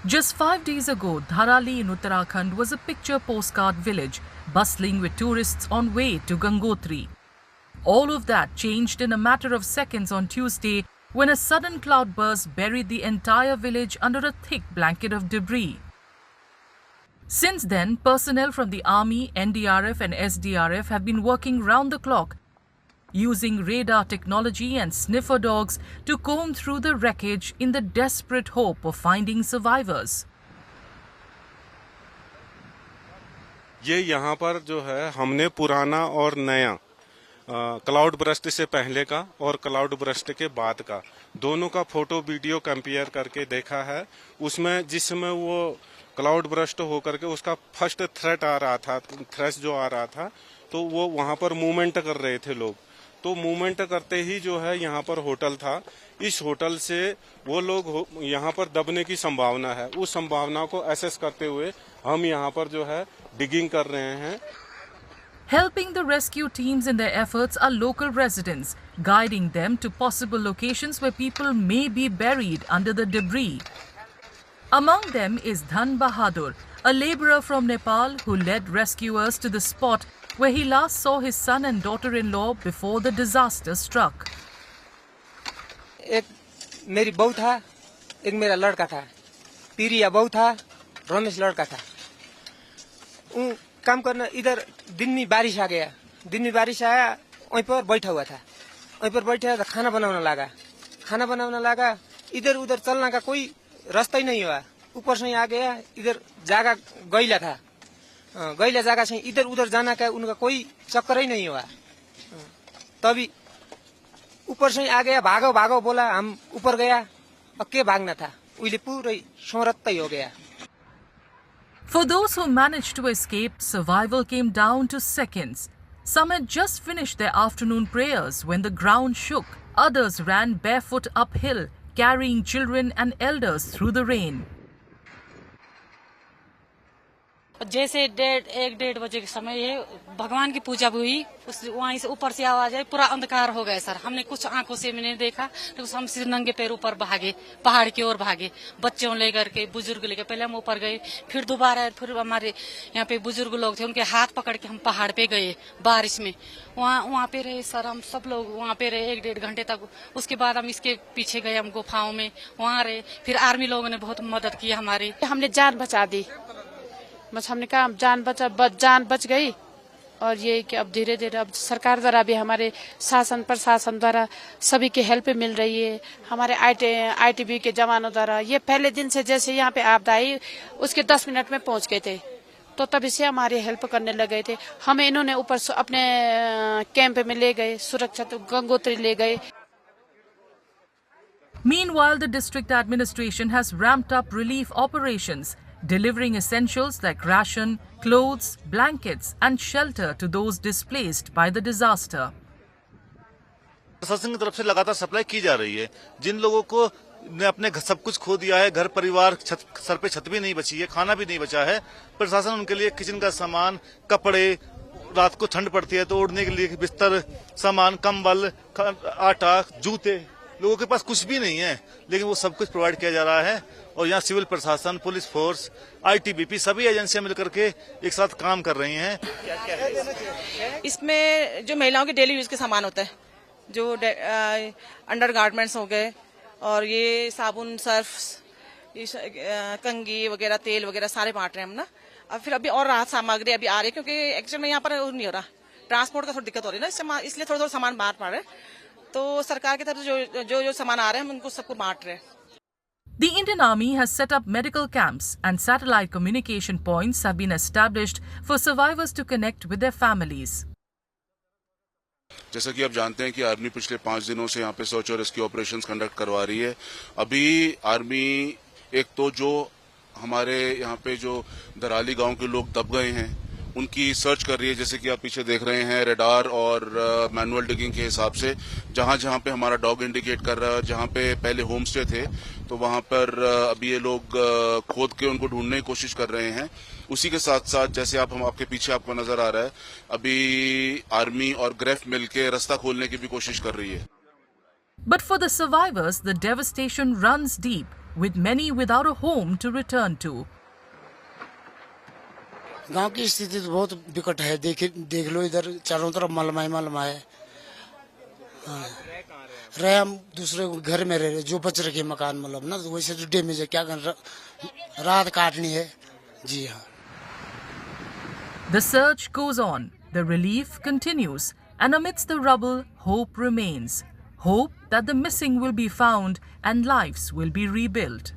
Just 5 days ago, Dharali in Uttarakhand was a picture postcard village, bustling with tourists on way to Gangotri. All of that changed in a matter of seconds on Tuesday when a sudden cloudburst buried the entire village under a thick blanket of debris. Since then, personnel from the Army, NDRF and SDRF have been working round the clock, using radar technology and sniffer dogs to comb through the wreckage in the desperate hope of finding survivors. ये यहाँ पर जो है हमने पुराना और नया cloud burst से पहले का और क्लाउड बर्स्ट के बाद का दोनों का फोटो वीडियो कंपेयर करके देखा है। उसमें जिसमें वो क्लाउड बर्स्ट होकर के उसका फर्स्ट थ्रेट आ रहा था, थ्रेश जो आ रहा था, तो वो वहाँ पर मूवमेंट कर रहे थे लोग। तो मूवमेंट करते ही जो है यहाँ पर होटल था, इस होटल से वो लोग यहाँ पर दबने की संभावना है। उस संभावना को एसेस करते हुए हम यहाँ पर जो है डिगिंग कर रहे हैं। Helping the rescue teams in their efforts are local residents, guiding them to possible locations where people may be buried under the debris. Among them is Dhan Bahadur, a labourer from Nepal who led rescuers to the spot where he last saw his son and daughter-in-law before the disaster struck. एक मेरी बहू था, एक मेरा लड़का था, पीरिया बहू था, रमेश लड़का था। काम करना इधर दिन में बारिश आ गया, दिन में बारिश आया, वहीं पर बैठा हुआ था, वहीं पर बैठा था, खाना बनाने लगा, इधर उधर चलने का कोई रास्ता ही नहीं हुआ। ऊपर से आ गया, इधर जागा गैला था, गैला जागा से इधर उधर जाना का उनका कोई चक्कर ही नहीं हुआ। तभी ऊपर से आ गया, भागो भागो बोला, हम ऊपर गया, अब के भागना था, उइले पूरे समरत्ता ही हो गया। For those who managed to escape, survival came down to seconds. Some had just finished their afternoon prayers when the ground shook. Others ran barefoot uphill, carrying children and elders through the rain. जैसे 1-1:30 बजे के समय ये भगवान की पूजा हुई, उस वहीं से ऊपर से आवाज आई, पूरा अंधकार हो गया सर। हमने कुछ आंखों से मैंने देखा तो हम सिर्फ नंगे पैर ऊपर भागे, पहाड़ की ओर भागे, बच्चों लेकर के, बुजुर्ग लेकर। पहले हम ऊपर गए, फिर दोबारा फिर हमारे यहाँ पे बुजुर्ग लोग थे, उनके हाथ पकड़ के हम पहाड़ पे गए बारिश में। वहाँ पे रहे सर, हम सब लोग वहाँ पे रहे 1-1.5 घंटे तक। उसके बाद हम इसके पीछे गए, हम गुफाओं में वहाँ रहे। फिर आर्मी लोगों ने बहुत मदद की हमारी, हमने जान बचा दी। बस हमने कहा जान बच गई। और ये कि अब धीरे धीरे अब सरकार द्वारा भी हमारे शासन प्रशासन द्वारा सभी की हेल्प मिल रही है। हमारे ITB के जवानों द्वारा ये पहले दिन से जैसे यहाँ पे आपदा आई उसके 10 मिनट में पहुँच गए थे, तो तभी से हमारी हेल्प करने लगे थे। हमें इन्होंने ऊपर अपने कैंप में ले गए, सुरक्षित गंगोत्री ले गए। Meanwhile, the district administration has ramped up relief operations, delivering essentials like ration, clothes, blankets and shelter to those displaced by the disaster. प्रशासन की तरफ से लगातार सप्लाई की जा रही है। जिन लोगों को ने अपने सब कुछ खो दिया है, घर परिवार, सर पे छत भी नहीं बची है, खाना भी नहीं बचा है, प्रशासन उनके लिए किचन का सामान, कपड़े, रात को ठंड पड़ती है तो ओढ़ने के लिए बिस्तर, सामान, कंबल, आटा, जूते, लोगों के पास कुछ भी नहीं है, लेकिन वो सब कुछ प्रोवाइड किया जा रहा है। और यहाँ सिविल प्रशासन, पुलिस फोर्स, ITBP सभी एजेंसियां मिलकर के एक साथ काम कर रही हैं। इसमें जो महिलाओं के डेली यूज के सामान होता है, जो अंडर गारमेंट्स हो गए, और ये साबुन, सर्फ, कंघी वगैरह, तेल वगैरह सारे बांट रहे हैं हम ना। अब फिर अभी और राहत सामग्री अभी आ रही है, क्योंकि एक्चुअली में यहाँ पर नहीं हो रहा, ट्रांसपोर्ट का थोड़ी दिक्कत हो रही है ना, इसलिए थोड़ा सामान बांट पा रहे हैं। तो सरकार की तरफ से जो सामान आ रहे हैं हम उनको सबको बांट रहे हैं। The Indian Army has set up medical camps and satellite communication points have been established for survivors to connect with their families. जैसा कि आप जानते हैं कि आर्मी पिछले 5 दिनों से यहाँ पे सर्च और रेस्क्यू ऑपरेशंस कंडक्ट करवा रही है। अभी आर्मी एक तो जो हमारे यहाँ पे जो दराली गांव के लोग दब गए हैं उनकी सर्च कर रही है, जैसे कि आप पीछे देख रहे हैं रेडार और मैनुअल डिगिंग के हिसाब से। जहां पे हमारा डॉग इंडिकेट कर रहा है, जहां पे पहले होम स्टे थे, तो वहां पर अभी ये लोग खोद के उनको ढूंढने की कोशिश कर रहे हैं। उसी के साथ साथ जैसे आपके पीछे आपको नजर आ रहा है, अभी आर्मी और ग्रेफ मिलके रास्ता खोलने की भी कोशिश कर रही है। But for the survivors, the devastation runs deep. with many without a home to return to. गांव की स्थिति तो बहुत विकट है। देख लो, इधर चारों तरफ मलमा है। हाँ। रहे हम दूसरे घर में रह रहे, जो बच रखे मकान मतलब ना, तो वैसे तो डैमेज है, क्या रात काटनी है। जी हाँ। The search goes on, the relief continues, and amidst the rubble, hope remains. Hope that the missing will be found and lives will be rebuilt.